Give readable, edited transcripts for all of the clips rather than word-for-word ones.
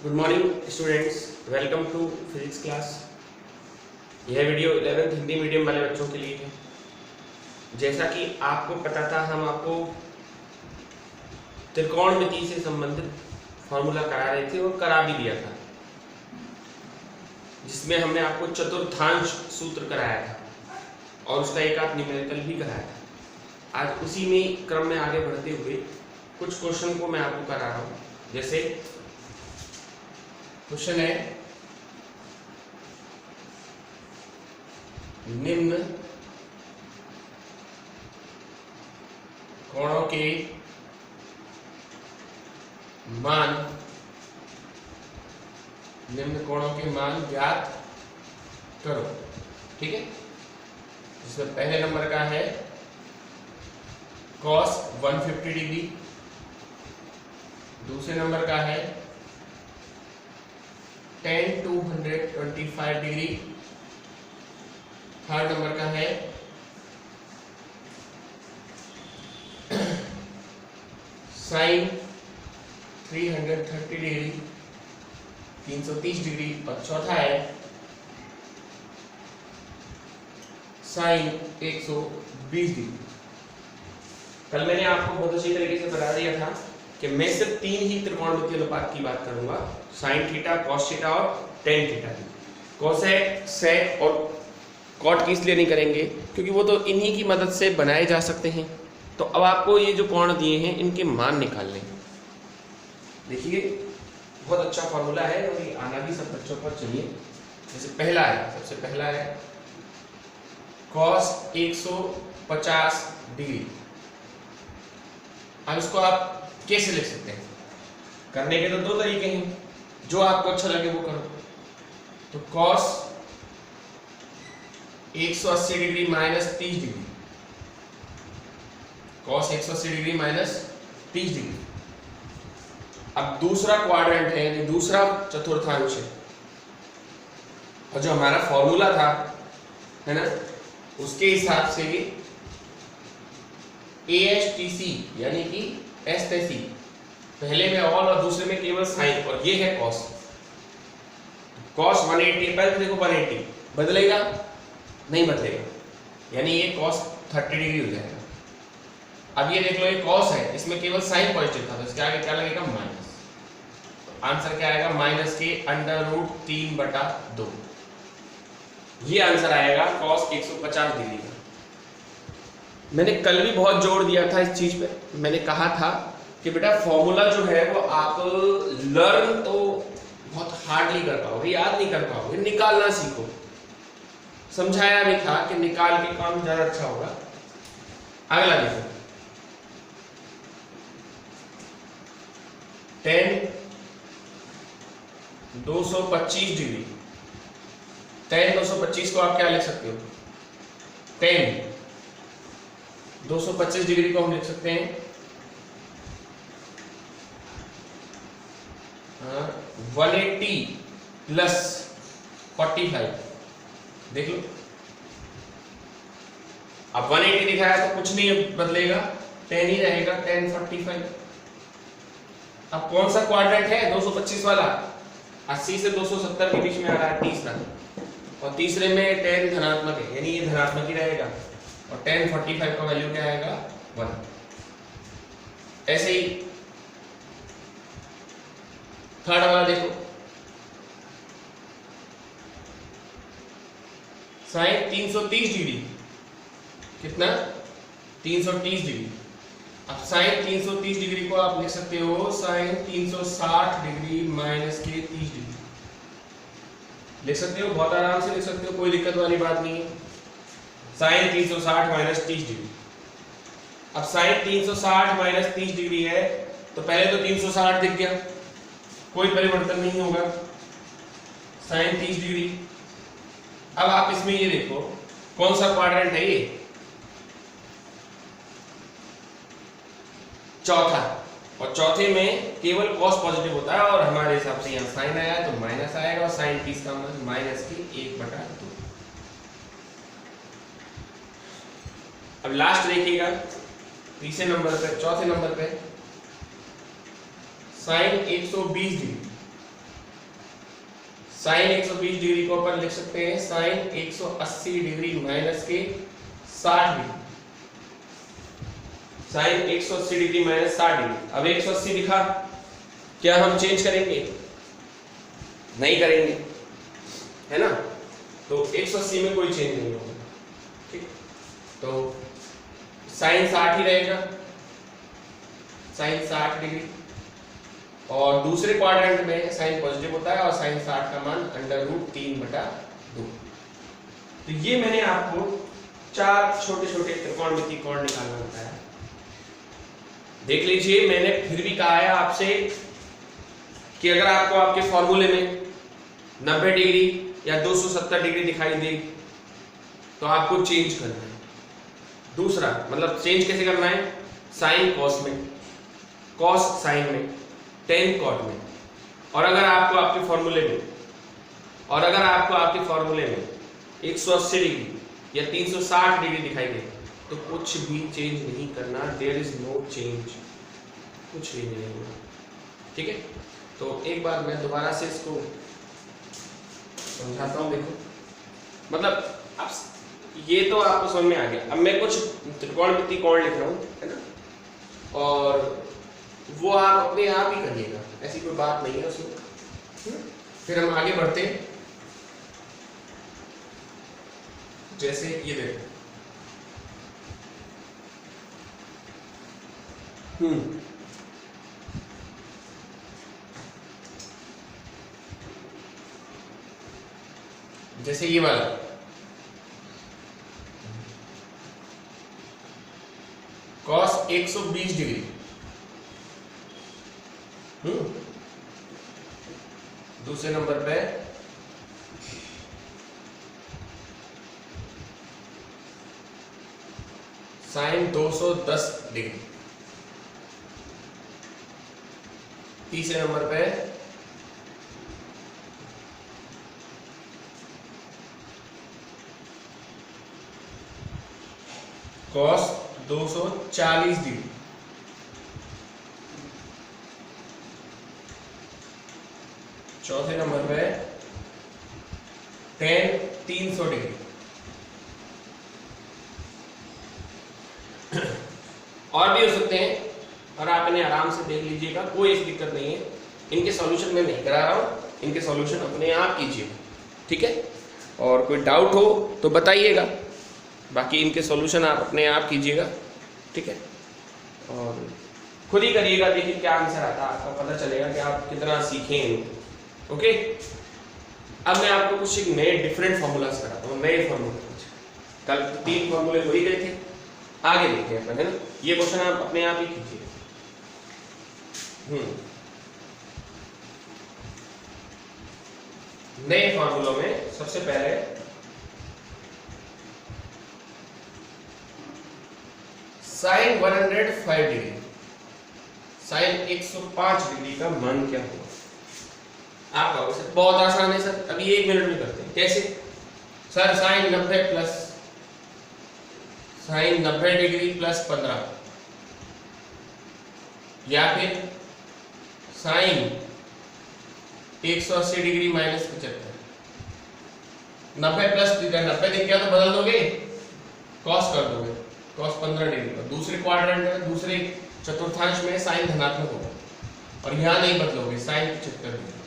Good morning students, welcome to physics class. यह video 11th Hindi medium वाले बच्चों के लिए है। जैसा कि आपको पता था, हम आपको त्रिकोणमिति से संबंधित फॉर्मूला करा रहे थे और करा भी दिया था, जिसमें हमने आपको चतुर्थांश सूत्र कराया था और उसका एक आध न्यूमेरिकल भी कराया था। आज उसी में क्रम में आगे बढ़ते हुए कुछ क्वेश्चन को मैं आपको करा रहा हूँ। जैसे क्वेश्चन है, निम्न कोणों के मान ज्ञात करो। ठीक है, जिसमें पहले नंबर का है cos 150 डिग्री, दूसरे नंबर का है tan 225 डिग्री, थर्ड नंबर का है sin 330 डिग्री 330 डिग्री और चौथा है sin 120 डिग्री। कल मैंने आपको बहुत अच्छी तरीके से बता दिया था कि मैं सिर्फ तीन ही त्रिकोणमितीय अनुपात की बात करूंगा, साइन थीटा, कॉस थीटा और टेन थीटा की। कोसेक, सेक और कॉट की इसलिए नहीं करेंगे क्योंकि वो तो इन्हीं की मदद से बनाए जा सकते हैं। तो अब आपको ये जो कोण दिए हैं इनके मान निकालने हैं। देखिए, बहुत अच्छा फॉर्मूला है और ये आना भी सब बच्चों पर चाहिए। जैसे पहला है, सबसे पहला है कॉस 150 डिग्री। अब इसको आप कैसे लिख सकते हैं? करने के तो दो तरीके हैं, जो आपको अच्छा लगे वो करो। तो cos 180 degree minus 30 degree, cos 180 degree minus 30 degree. अब दूसरा क्वाड्रेंट है, दूसरा चतुर्थांश है, और जो हमारा फॉर्मूला था है ना, उसके हिसाब से ASTC यानी कि एसटेसी, पहले में ऑल और दूसरे में केवल साइन, और ये है cos। cos 180, पहले देखो 180 बदलेगा नहीं बदलेगा, यानी ये cos 30 डिग्री हो जाएगा। अब ये देख लो, ये cos है, इसमें केवल साइन पॉजिटिव था, तो इसके आगे क्या लगेगा? माइनस। तो आंसर क्या आएगा? माइनस के √3/2। ये आंसर आएगा cos 150 डिग्री का। मैंने कल भी बहुत जोर दिया था इस चीज पे। मैंने कहा था कि बेटा फॉर्मूला जो है वो आप लर्न तो बहुत हार्डली कर पाओगे, याद नहीं कर पाओगे, निकालना सीखो। समझाया भी था कि निकाल के काम ज्यादा अच्छा होगा। अगला देखो, tan 225 डिग्री। tan 225 को आप क्या लिख सकते हो? tan 225 डिग्री को हम लिख सकते हैं 180 प्लस 45। देख लो, अब 180 दिखाया तो कुछ नहीं बदलेगा, 10 ही रहेगा, 10 45। अब कौन सा क्वाड्रेंट है? 225 वाला, 80 से 270 के बीच में आ रहा है तीसरा, और तीसरे में 10 धनात्मक है, यानी ये धनात्मक ही रहेगा, और 10 45 का वैल्यू क्या आएगा? 1। ऐसे ही थर्ड वाला देखो, साइन 330 डिग्री, कितना? 330 डिग्री। अब साइन 330 डिग्री को आप लिख सकते हो साइन 360 डिग्री माइनस के 30 डिग्री। लिख सकते हो, बहुत आराम से लिख सकते हो, कोई दिक्कत वाली बात नहीं है। Sine 360 minus 30 degree. अब साइन 360 माइनस 30 डिग्री है, तो पहले तो 360 दिख गया, कोई परिवर्तन नहीं होगा, साइन 30 डिग्री। अब आप इसमें ये देखो, कौन सा क्वाड्रेंट है? ये चौथा, और चौथे में केवल cos पॉजिटिव होता है, और हमारे हिसाब से यहाँ साइन आया तो माइनस आएगा, और साइन 30 का माइनस की 1/2। अब लास्ट देखिएगा, तीसरे नंबर पे, चौथे नंबर पे साइन 120 डिग्री। साइन 120 डिग्री को अपन लिख सकते हैं साइन 180 डिग्री माइनस के 60 degree, sine 180 degree minus 60 degree. अब 180 लिखा, क्या हम चेंज करेंगे? नहीं करेंगे, है ना। तो 180 में कोई चेंज नहीं होगा, ठीक। तो साइन 60 ही रहेगा, साइन 60 डिग्री। और दूसरे क्वाड्रेंट में साइन पॉजिटिव होता है और साइन 60 का मान √3/2। तो ये मैंने आपको 4 छोटे छोटे त्रिकोणमितीय कोण निकालना बताया। देख लीजिए, मैंने फिर भी कहा है आपसे कि अगर आपको आपके फॉर्मूले में 90 डिग्री या 270 डिग्री दिखाई दे तो आपको चेंज करना है। दूसरा मतलब चेंज कैसे करना है? साइन कॉस में, कॉस साइन में, टेन कॉट में। और अगर आपको आपके फॉर्मूले में 180 डिग्री या 360 डिग्री दिखाई दे तो कुछ भी चेंज नहीं करना, देयर इज नो चेंज, कुछ भी नहीं होगा, ठीक है। तो एक बार मैं दोबारा से इसको समझाता हूँ। देखो, मतलब अब ये तो आपको समझ में आ गया। अब मैं कुछ त्रिकोणमितीय कोण लिख रहा हूँ, है ना, और वो आप अपने आप ही करिएगा, ऐसी कोई बात नहीं है उसमें। फिर हम आगे बढ़ते हैं। जैसे ये देखो, जैसे ये वाला कॉस 120 डिग्री, दूसरे नंबर पे साइन 210 डिग्री, तीसरे नंबर पे कॉस 240 डिग्री, चौथे नंबर पे टेन 300 डिग्री। और भी हो सकते हैं और आप इन्हें आराम से देख लीजिएगा, कोई ऐसी दिक्कत नहीं है। इनके सॉल्यूशन मैं नहीं करा रहा हूँ, इनके सॉल्यूशन अपने आप कीजिएगा, ठीक है। और कोई डाउट हो तो बताइएगा, बाकी इनके सॉल्यूशन आप अपने आप कीजिएगा, ठीक है। और खुद ही करिएगा, देखिए क्या आंसर आता है, आपको पता चलेगा कि आप कितना सीखें। ओके, अब मैं आपको कुछ एक नए डिफरेंट फॉर्मूलास कराता हूँ, नए फॉर्मूले। कल 3 फॉर्मूले हो ही गए थे, आगे देखते हैं अपन, है ना। ये क्वेश्चन आप अपने आप ही कीजिए। नए फॉर्मूलों में सबसे पहले साइन 105 डिग्री, साइन 105 डिग्री का मान क्या होगा? आप कहोगे सर बहुत आसान है सर, अभी 1 मिनट में करते हैं। कैसे sir? Sine 90 plus sine 90 degree plus 15, या फिर साइन 180 डिग्री माइनस 75। 90 प्लस 90 दिख गया तो बदल दोगे, कॉस कर दोगे, कॉस 15 डिग्री। दूसरे क्वाड्रेंट में, दूसरे चतुर्थांश में साइन धनात्मक होगा और यहां नहीं बदलोगे, साइन 75 डिग्री।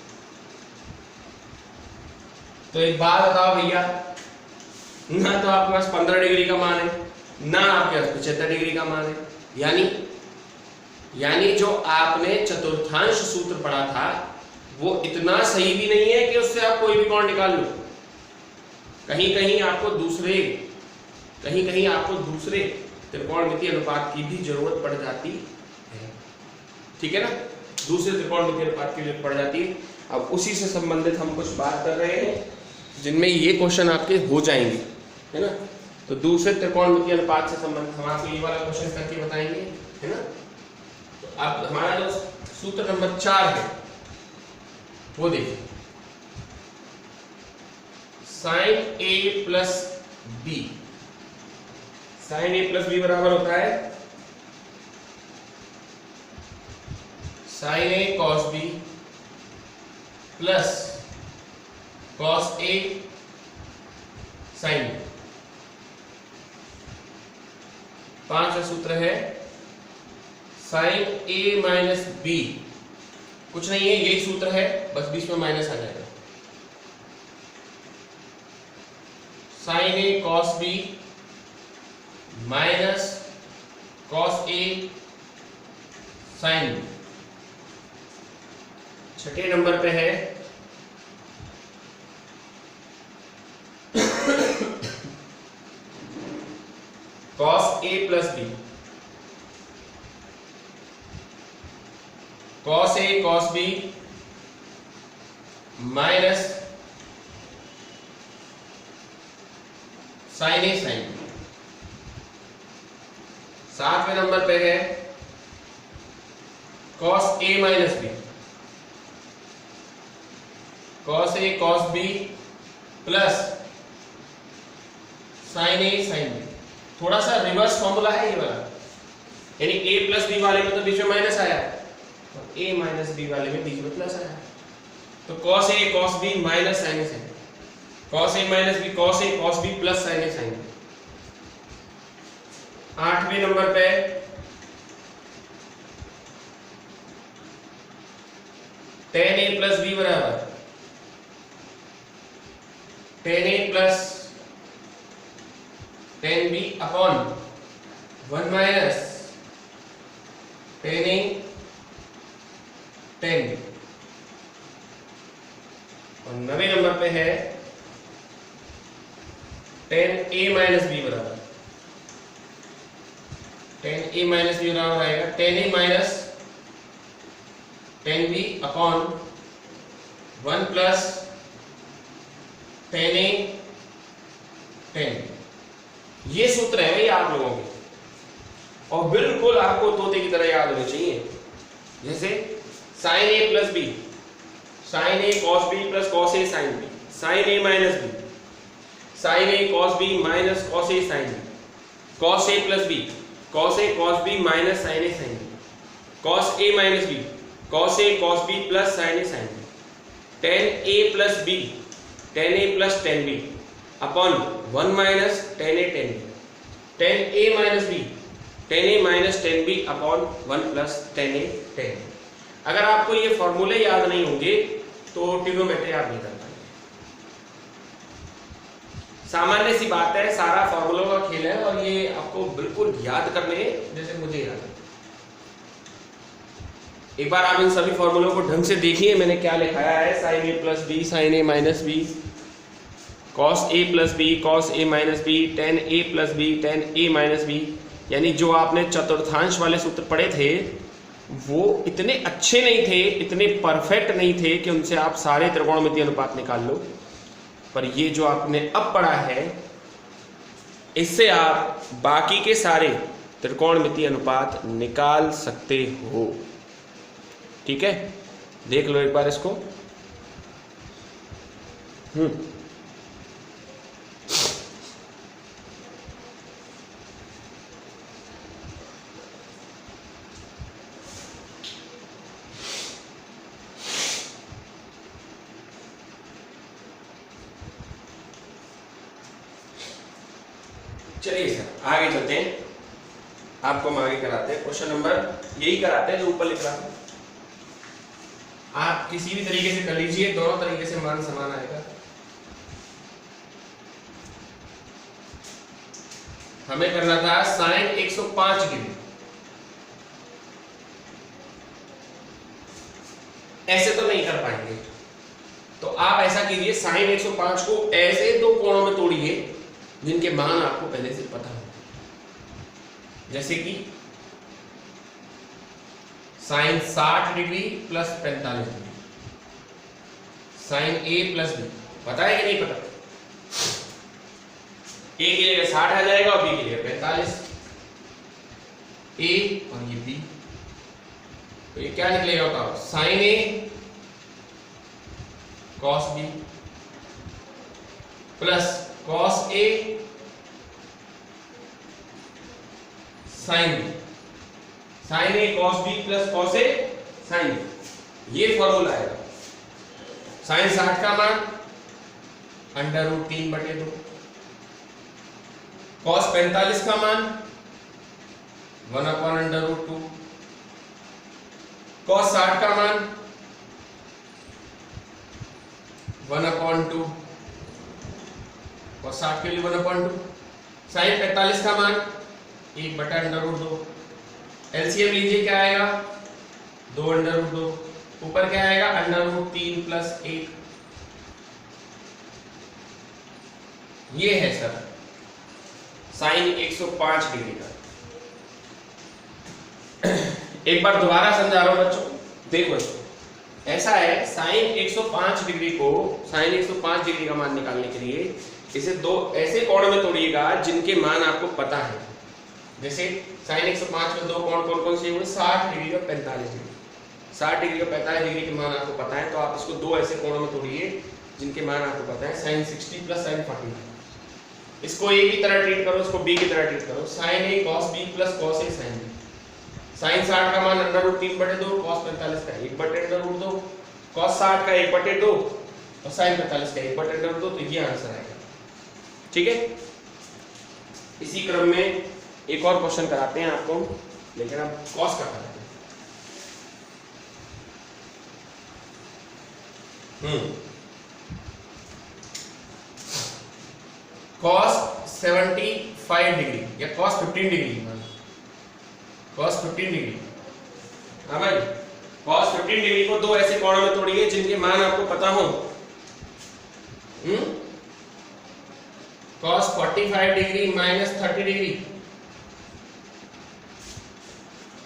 तो एक बात बताओ भैया, ना तो आपके पास 15 डिग्री का मान है, ना आपके पास 75 डिग्री का मान है। यानी जो आपने चतुर्थांश सूत्र पढ़ा था वो इतना सही भी नहीं है कि उससे आप कोई भी कोण निकाल लो। कहीं कहीं आपको दूसरे त्रिकोणमितीय अनुपात की भी जरूरत पड़ जाती है, ठीक है ना। दूसरे त्रिकोणमितीय अनुपात की जरूरत पड़ जाती है। अब उसी से संबंधित हम कुछ बात कर रहे हैं जिनमें ये क्वेश्चन आपके हो जाएंगे, है ना। तो दूसरे त्रिकोणमितीय अनुपात से संबंधित हम आपको ये वाला क्वेश्चन करके बताएंगे, है ना। तो अब हमारा जो सूत्र नंबर 4 है वो देखिए, sine a plus B, sine a plus B बराबर होता है sine a cos B plus cos A sine B. पांचवा सूत्र है साइन ए माइनस बी, कुछ नहीं है यही सूत्र है, बस बीच में माइनस आ जाएगा। Sign A cos B minus cos A sine B. छठे नंबर पे है cos A plus B, cos A cos B minus sine A sine B. सातवें नंबर पे है cos A minus B, cos A cos B plus sine A sine B. थोड़ा सा reverse formula है ये वाला, यानी a प्लस बी वाले में तो बीच में माइनस आया और a माइनस बी वाले में बीच में प्लस आया, तो cos a cos b minus sin a sin b, cos a minus b cos a cos b plus sin a sin b। आठवें नंबर पे tan a प्लस b बराबर tan a plus tan b upon 1 minus tan a tan b। और 9वें number पे है tan a minus b बराबर tan a minus b बराबर आएगा tan a minus tan b upon 1 plus tan a tan b। ये सूत्र है भाई आप लोगों के, और बिल्कुल आपको तोते की तरह याद होने चाहिए। जैसे sine A plus B, sine A cos B plus cos A sine B, sine A minus B, sine A cos B minus cos A sine B, cos A plus B, cos A cos B minus sine A sine B, cos A minus B, cos A cos B plus sine A sine B, tan A plus B, tan A plus tan B upon 1 minus tan A tan B, tan A minus B, tan A minus tan B upon 1 plus tan A tan B. अगर आपको ये फॉर्मूले याद नहीं होंगे तो trigonometry आप नहीं कर पाएंगे। सामान्य सी बात है, सारा फॉर्मूलों का खेल है और ये आपको बिल्कुल याद करने जैसे मुझे याद है। एक बार आप इन सभी फॉर्मूलों को ढंग से देखिए, मैंने क्या लिखाया है, sign A plus B, sine A minus B, cos A plus B, cos A minus B, tan A plus B, tan A minus B. यानी जो आपने चतुर्थांश वाले सूत्र पढ़े थे वो इतने अच्छे नहीं थे, इतने परफेक्ट नहीं थे कि उनसे आप सारे त्रिकोणमितीय अनुपात निकाल लो, पर ये जो आपने अब पढ़ा है इससे आप बाकी के सारे त्रिकोणमितीय अनुपात निकाल सकते हो। ठीक है, देख लो एक बार इसको। चलिए सर आगे चलते हैं, आपको हम आगे कराते हैं। क्वेश्चन नंबर यही कराते हैं जो ऊपर लिख रहा हूं, आप किसी भी तरीके से कर लीजिए, दोनों तरीके से मान समान आएगा। हमें करना था साइन 105 डिग्री, ऐसे तो नहीं कर पाएंगे, तो आप ऐसा कीजिए साइन 105 को ऐसे दो कोणों में तोड़िए जिनके मान आपको पहले से पता हो, जैसे कि sine 60 degree plus 45 degree, sine A plus B, पता है कि नहीं पता? ए की जगह 60 आ जाएगा और बी की जगह 45, ए और ये बी, तो ये क्या निकलेगा बताओ, sign A cos B plus cos A sine B, sine A cos B plus cos A sine B, ये फॉर्मूला आएगा। साइन 60 का मान √3/2। cos 45 का मान 1/√2। cos 60 का मान 1/2। cos 60 के लिए 1/2। sin 45 का मान 1/√2। एलसीएम लीजिए, क्या आएगा 2/2। ऊपर क्या आएगा √3 + 1। ये है सर साइन 105 डिग्री का। एक बार दोबारा समझा रहा हूं बच्चों, देखो ऐसा है, साइन 105 डिग्री को, साइन 105 डिग्री का मान निकालने के लिए इसे दो ऐसे कोण में तोड़िएगा जिनके मान आपको पता है। जैसे साइन 105 में दो कोण कौन कौन से हुए, 60 डिग्री और 45 डिग्री। 60 डिग्री और 45 डिग्री के मान आपको पता है, तो आप इसको दो ऐसे कोणों में तोड़िए जिनके मान आपको पता है, sin 60 + sin 45। इसको ए की तरह ट्रीट करो, इसको बी की तरह ट्रीट करो। sin a cos b + cos a sin b। sin 60 का मान √3/2, cos 45 का 1/√2, cos 60 का 1/2 और sin 45 का 1/√2। तो ये आंसर आएगा। ठीक है, इसी क्रम में एक और क्वेश्चन कराते हैं आपको, लेकिन अब cos का कराते हैं। cos 75 डिग्री या cos 15 डिग्री, cos 15 डिग्री। हाँ भाई, cos 15 डिग्री को दो ऐसे कोणों में तोड़िए जिनके मान आपको पता हो। cos 45 degree - 30 degree.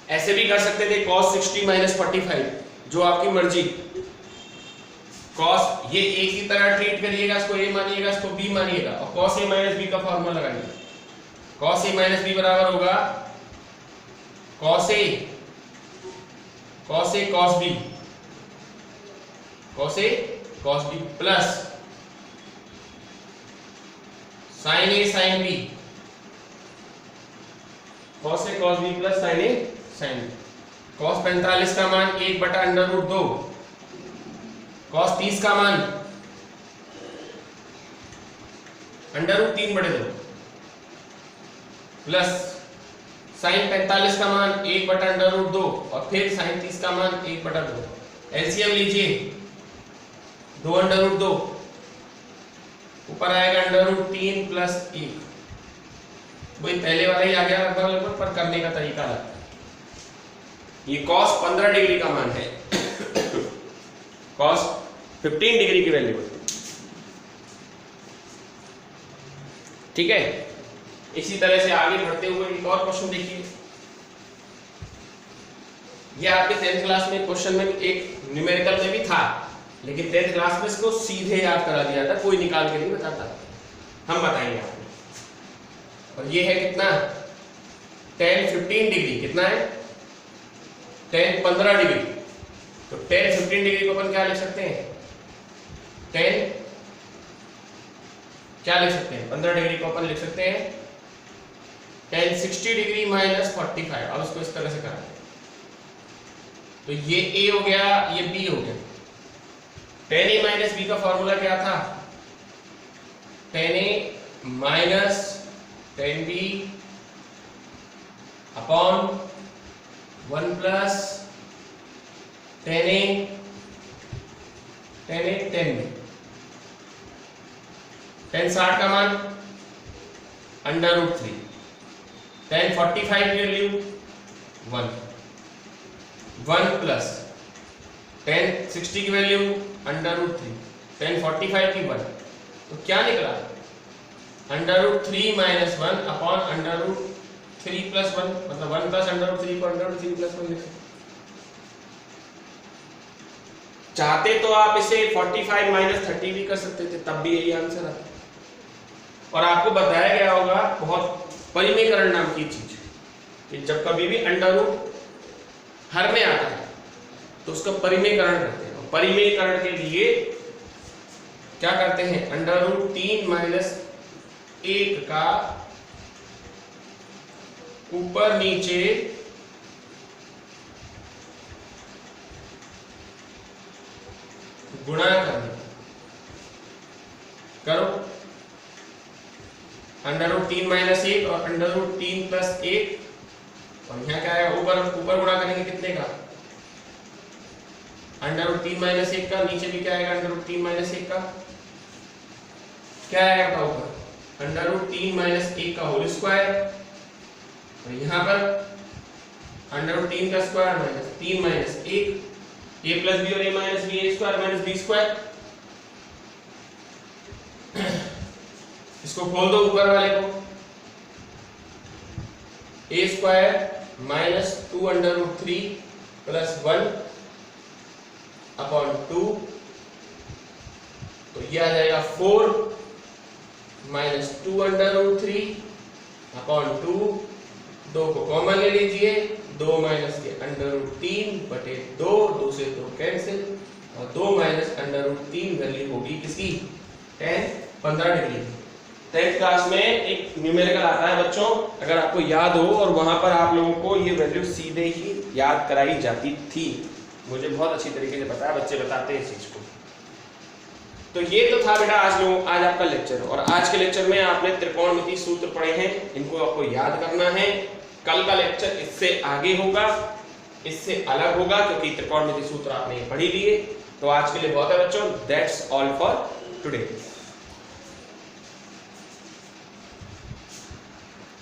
ऐसे भी कर सकते थे cos 60 - 45, जो आपकी मर्जी। cos ये a की तरह ट्रीट करिएगा, इसको a मानिएगा, इसको b मानिएगा, और cos a - b का फॉर्मूला लगाइएगा। cos a - b बराबर होगा cos a cos b cos b plus sin a sin b, cos a cos b plus sin a sin b। cos 45 का मान 1/√2, cos 30 का मान √3/2 प्लस sin 45 का मान 1/√2 और फिर sin 30 का मान 1/2। एलसीएम लीजिए, 2/2 ऊपर आएगा √3 + 1। वही पहले वाला ही आ गया लगभग, पर करने का तरीका अलग है। ये cos 15 डिग्री का मान है, cos 15 डिग्री की वैल्यू है। ठीक है, इसी तरह से आगे बढ़ते हुए एक और क्वेश्चन देखिए। ये आपके 10th क्लास में क्वेश्चन में एक न्यूमेरिकल में भी था, लेकिन 10th क्लास में इसको सीधे याद करा दिया था, कोई निकाल के नहीं बताता, हम बताएंगे आपको। और ये है कितना, tan 15 डिग्री। कितना है, tan 15 डिग्री। तो tan 15 डिग्री को अपन क्या लिख सकते हैं, tan क्या लिख सकते हैं, 15 डिग्री को अपन लिख सकते हैं tan 60 डिग्री - 45। अब इसको इस तरह से कराते हैं, तो ये a हो गया, ये b हो गया। tan a - b का फॉर्मूला क्या था, tan a - tan b upon 1 plus tan a tan b। tan 60 का मान √3, tan 45 की वैल्यू 1 प्लस tan 60 की वैल्यू √3, tan 45 की 1। तो क्या निकला, √3 - 1 अपॉन √3 + 1, मतलब 1 + √3 को √3 + 1 लिख सकते। चाहते तो आप इसे 45 - 30 भी कर सकते थे, तब भी यही आंसर आता। और आपको बताया गया होगा बहुत परिमेयकरण नाम की चीज, कि जब कभी भी √ हर में आता है तो उसका परिमेयकरण करते हैं। परिमेयकरण के लिए क्या करते हैं, √3 - 1 का ऊपर नीचे गुणा करना। करो, √3 - 1 और √3 + 1 और यहाँ क्या आएगा, ऊपर गुणा करेंगे कितने का, √3 - 1 का, नीचे भी क्या आएगा √3 - 1 का, क्या आएगा बताओ ऊपर, √3 - 1 का होल स्क्वायर और यहाँ पर √3 का स्क्वायर -3 - 1, a + b और a - b a² - b²। इसको खोल दो ऊपर वाले को, a² - 2√3 + 1/2, तो ये आ जाएगा 4 - 2√3/2, 2 को कॉमन ले लीजिए, 2 - √3/2, 2 से 2 कैंसिल और 2 - √3 वैल्यू होगी किसकी, 15 डिग्री। 10th क्लास में एक न्यूमेरिकल आता है बच्चों, अगर आपको याद हो, और वहां पर आप लोगों को ये वैल्यू सीधे ही याद कराई जाती थी, मुझे बहुत अच्छी तरीके से पता है, बच्चे बताते हैं इस चीज को। तो ये तो था बेटा आज आपका लेक्चर, और आज के लेक्चर में आपने त्रिकोणमिति सूत्र पढ़े हैं, इनको आपको याद करना है। कल का लेक्चर इससे आगे होगा, इससे अलग होगा, क्योंकि त्रिकोणमिति सूत्र आपने पढ़ ही लिए। तो आज के लिए बहुत है बच्चों, दैट्स ऑल फॉर टुडे।